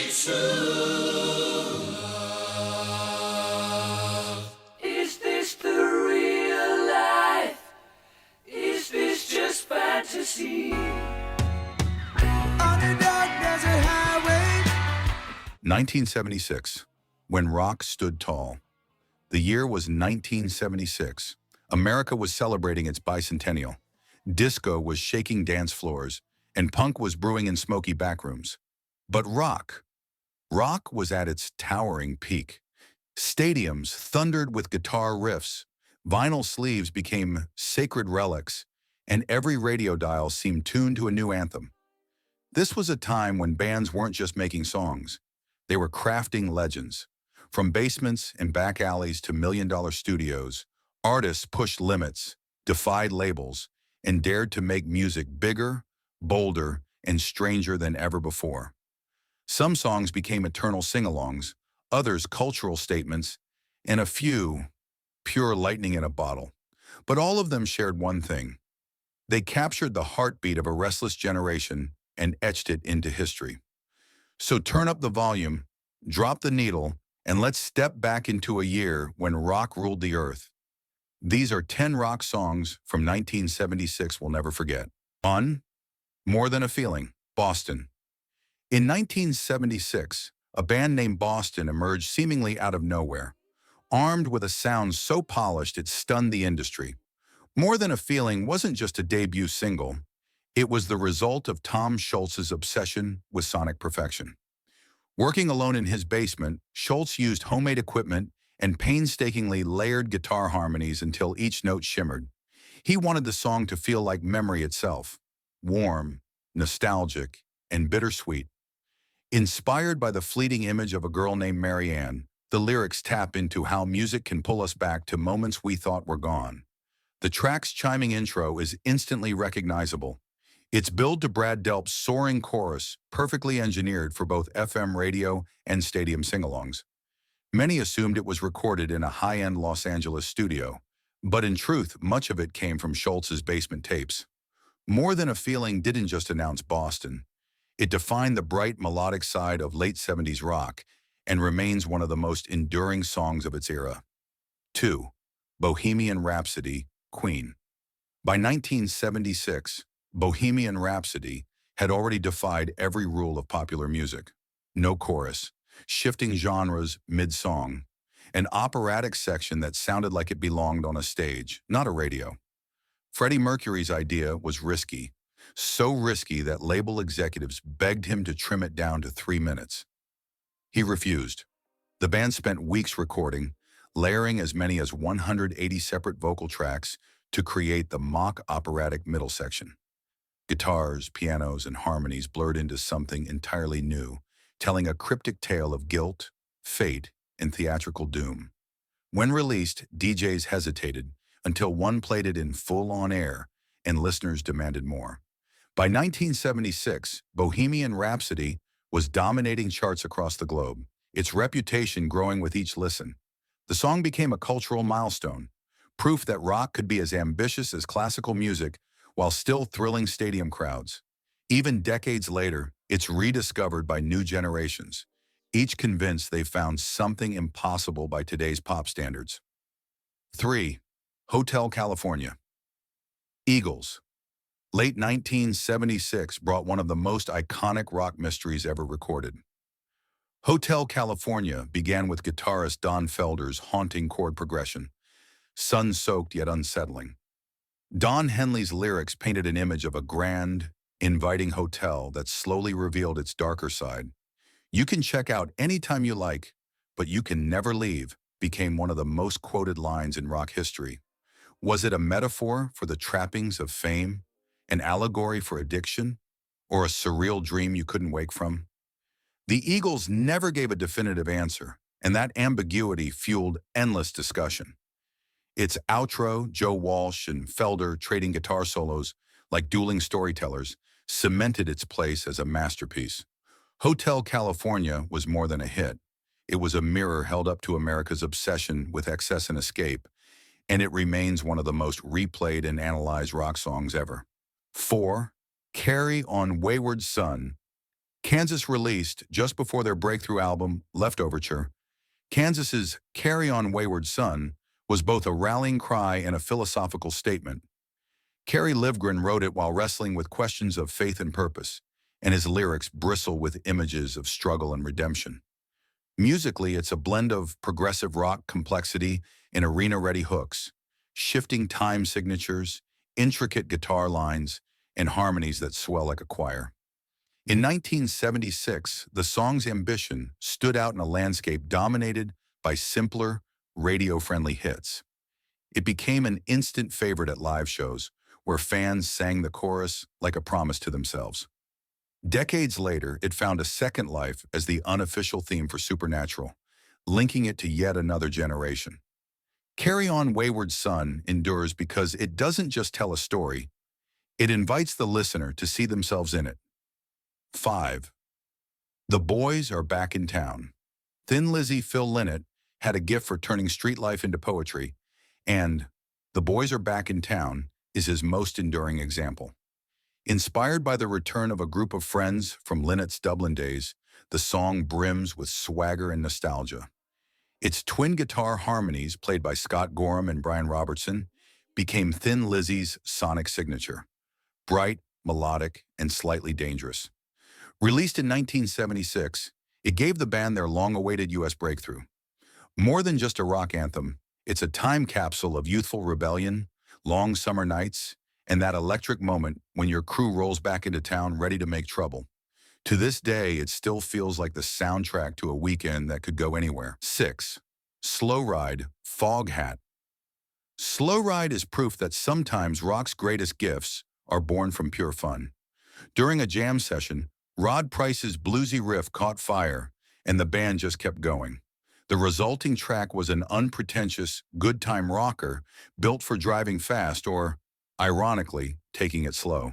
Is this the real life? Is this just fantasy? On a dark desert highway. 1976, when rock stood tall. The year was 1976. America was celebrating its bicentennial. Disco was shaking dance floors, and punk was brewing in smoky backrooms. But rock was at its towering peak. Stadiums thundered with guitar riffs, vinyl sleeves became sacred relics, and every radio dial seemed tuned to a new anthem. This was a time when bands weren't just making songs. They were crafting legends. From basements and back alleys to million-dollar studios, artists pushed limits, defied labels, and dared to make music bigger, bolder, and stranger than ever before. Some songs became eternal sing-alongs, others cultural statements, and a few pure lightning in a bottle. But all of them shared one thing. They captured the heartbeat of a restless generation and etched it into history. So turn up the volume, drop the needle, and let's step back into a year when rock ruled the earth. These are 10 rock songs from 1976 we'll never forget. 1. More Than a Feeling, Boston. In 1976, a band named Boston emerged seemingly out of nowhere, armed with a sound so polished it stunned the industry. More Than a Feeling wasn't just a debut single. It was the result of Tom Scholz's obsession with sonic perfection. Working alone in his basement, Scholz used homemade equipment and painstakingly layered guitar harmonies until each note shimmered. He wanted the song to feel like memory itself, warm, nostalgic, and bittersweet. Inspired by the fleeting image of a girl named Marianne, the lyrics tap into how music can pull us back to moments we thought were gone. The track's chiming intro is instantly recognizable. Its build to Brad Delp's soaring chorus, perfectly engineered for both FM radio and stadium sing-alongs. Many assumed it was recorded in a high-end Los Angeles studio, but in truth, much of it came from Scholz's basement tapes. More Than a Feeling didn't just announce Boston. It defined the bright melodic side of late 70s rock and remains one of the most enduring songs of its era. 2. Bohemian Rhapsody, Queen. By 1976, Bohemian Rhapsody had already defied every rule of popular music. No chorus, shifting genres mid-song, an operatic section that sounded like it belonged on a stage, not a radio. Freddie Mercury's idea was risky, so risky that label executives begged him to trim it down to 3 minutes. He refused. The band spent weeks recording, layering as many as 180 separate vocal tracks to create the mock operatic middle section. Guitars, pianos, and harmonies blurred into something entirely new, telling a cryptic tale of guilt, fate, and theatrical doom. When released, DJs hesitated until one played it in full on air, and listeners demanded more. By 1976, Bohemian Rhapsody was dominating charts across the globe, its reputation growing with each listen. The song became a cultural milestone, proof that rock could be as ambitious as classical music while still thrilling stadium crowds. Even decades later, it's rediscovered by new generations, each convinced they've found something impossible by today's pop standards. 3. Hotel California. Eagles. Late 1976 brought one of the most iconic rock mysteries ever recorded. Hotel California began with guitarist Don Felder's haunting chord progression, sun-soaked yet unsettling. Don Henley's lyrics painted an image of a grand, inviting hotel that slowly revealed its darker side. "You can check out anytime you like, but you can never leave," became one of the most quoted lines in rock history. Was it a metaphor for the trappings of fame, an allegory for addiction, or a surreal dream you couldn't wake from? The Eagles never gave a definitive answer, and that ambiguity fueled endless discussion. Its outro, Joe Walsh and Felder trading guitar solos like dueling storytellers, cemented its place as a masterpiece. Hotel California was more than a hit. It was a mirror held up to America's obsession with excess and escape, and it remains one of the most replayed and analyzed rock songs ever. 4. Carry On Wayward Son, Kansas released, just before their breakthrough album, Leftoverture, Kansas's Carry On Wayward Son was both a rallying cry and a philosophical statement. Kerry Livgren wrote it while wrestling with questions of faith and purpose, and his lyrics bristle with images of struggle and redemption. Musically, it's a blend of progressive rock complexity and arena-ready hooks, shifting time signatures, intricate guitar lines, and harmonies that swell like a choir. In 1976, the song's ambition stood out in a landscape dominated by simpler, radio-friendly hits. It became an instant favorite at live shows, where fans sang the chorus like a promise to themselves. Decades later, it found a second life as the unofficial theme for Supernatural, linking it to yet another generation. Carry On Wayward Son endures because it doesn't just tell a story, it invites the listener to see themselves in it. 5. The Boys Are Back in Town. Thin Lizzy Phil Lynott had a gift for turning street life into poetry, and The Boys Are Back in Town is his most enduring example. Inspired by the return of a group of friends from Lynott's Dublin days, the song brims with swagger and nostalgia. Its twin guitar harmonies, played by Scott Gorham and Brian Robertson, became Thin Lizzy's sonic signature. Bright, melodic, and slightly dangerous. Released in 1976, it gave the band their long-awaited U.S. breakthrough. More than just a rock anthem, it's a time capsule of youthful rebellion, long summer nights, and that electric moment when your crew rolls back into town ready to make trouble. To this day, it still feels like the soundtrack to a weekend that could go anywhere. 6. Slow Ride, Foghat. Slow Ride is proof that sometimes rock's greatest gifts are born from pure fun. During a jam session, Rod Price's bluesy riff caught fire, and the band just kept going. The resulting track was an unpretentious, good-time rocker built for driving fast or, ironically, taking it slow.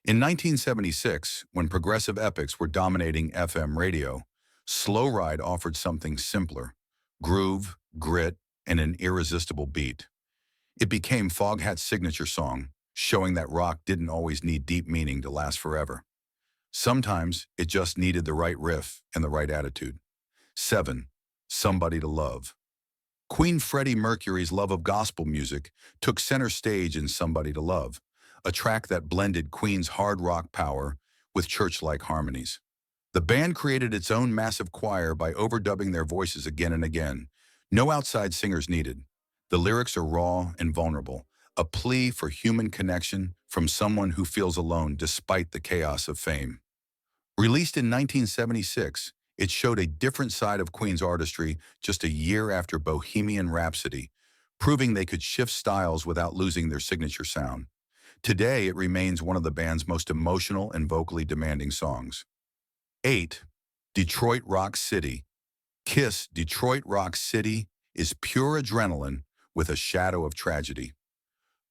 In 1976, when progressive epics were dominating FM radio, Slow Ride offered something simpler: groove, grit, and an irresistible beat. It became Foghat's signature song, showing that rock didn't always need deep meaning to last forever. Sometimes it just needed the right riff and the right attitude. 7. Somebody to Love. Queen Freddie Mercury's love of gospel music took center stage in Somebody to Love, a track that blended Queen's hard rock power with church-like harmonies. The band created its own massive choir by overdubbing their voices again and again. No outside singers needed. The lyrics are raw and vulnerable, a plea for human connection from someone who feels alone despite the chaos of fame. Released in 1976, it showed a different side of Queen's artistry just a year after Bohemian Rhapsody, proving they could shift styles without losing their signature sound. Today, it remains one of the band's most emotional and vocally demanding songs. 8. Detroit Rock City. Kiss Detroit Rock City is pure adrenaline with a shadow of tragedy.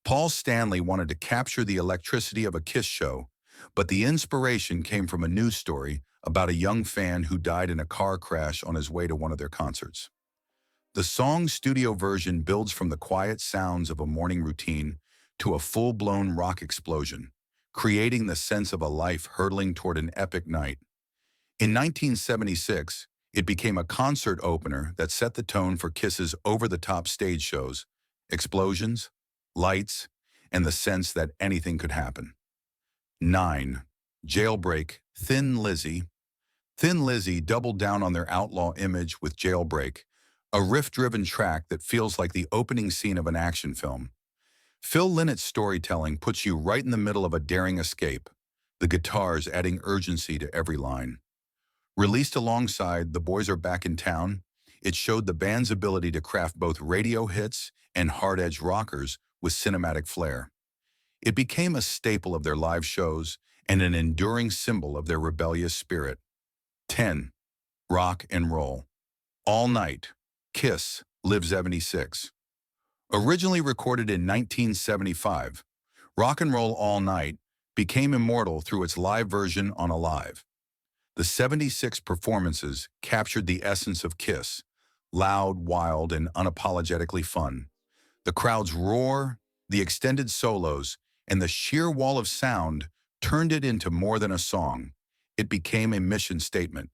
Paul Stanley wanted to capture the electricity of a Kiss show, but the inspiration came from a news story about a young fan who died in a car crash on his way to one of their concerts. The song's studio version builds from the quiet sounds of a morning routine to a full-blown rock explosion, creating the sense of a life hurtling toward an epic night. In 1976, it became a concert opener that set the tone for Kiss's over-the-top stage shows, explosions, lights, and the sense that anything could happen. 9. Jailbreak, Thin Lizzy. Thin Lizzy doubled down on their outlaw image with Jailbreak, a riff-driven track that feels like the opening scene of an action film. Phil Lynott's storytelling puts you right in the middle of a daring escape, the guitars adding urgency to every line. Released alongside The Boys Are Back in Town, it showed the band's ability to craft both radio hits and hard-edged rockers with cinematic flair. It became a staple of their live shows and an enduring symbol of their rebellious spirit. 10. Rock and Roll. All Night, Kiss, Live 76. Originally recorded in 1975, Rock and Roll All Night became immortal through its live version on Alive. The 76 performances captured the essence of Kiss, loud, wild, and unapologetically fun. The crowd's roar, the extended solos, and the sheer wall of sound turned it into more than a song. it became a mission statement.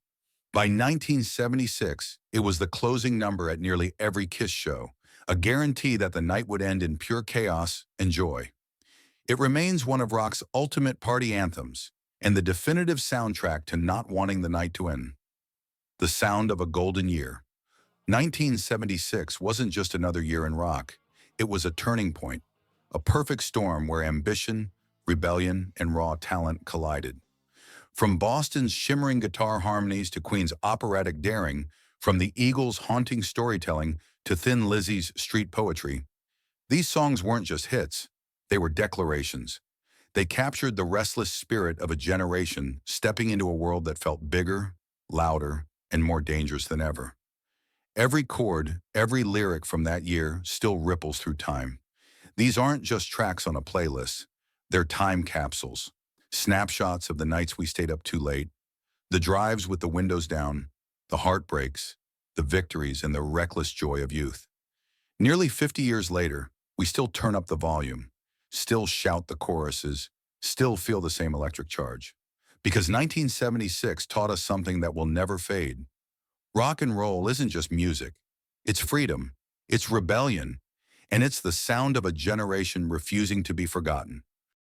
By 1976, it was the closing number at nearly every Kiss show, a guarantee that the night would end in pure chaos and joy. It remains one of rock's ultimate party anthems and the definitive soundtrack to not wanting the night to end. The sound of a golden year. 1976 wasn't just another year in rock. It was a turning point, a perfect storm where ambition, rebellion, and raw talent collided. From Boston's shimmering guitar harmonies to Queen's operatic daring, from the Eagles' haunting storytelling to Thin Lizzy's street poetry, these songs weren't just hits, they were declarations. They captured the restless spirit of a generation stepping into a world that felt bigger, louder, and more dangerous than ever. Every chord, every lyric from that year still ripples through time. These aren't just tracks on a playlist, they're time capsules, snapshots of the nights we stayed up too late, the drives with the windows down, the heartbreaks, the victories, and the reckless joy of youth. Nearly 50 years later, we still turn up the volume, still shout the choruses, still feel the same electric charge. Because 1976 taught us something that will never fade. Rock and roll isn't just music. It's freedom, it's rebellion, and it's the sound of a generation refusing to be forgotten.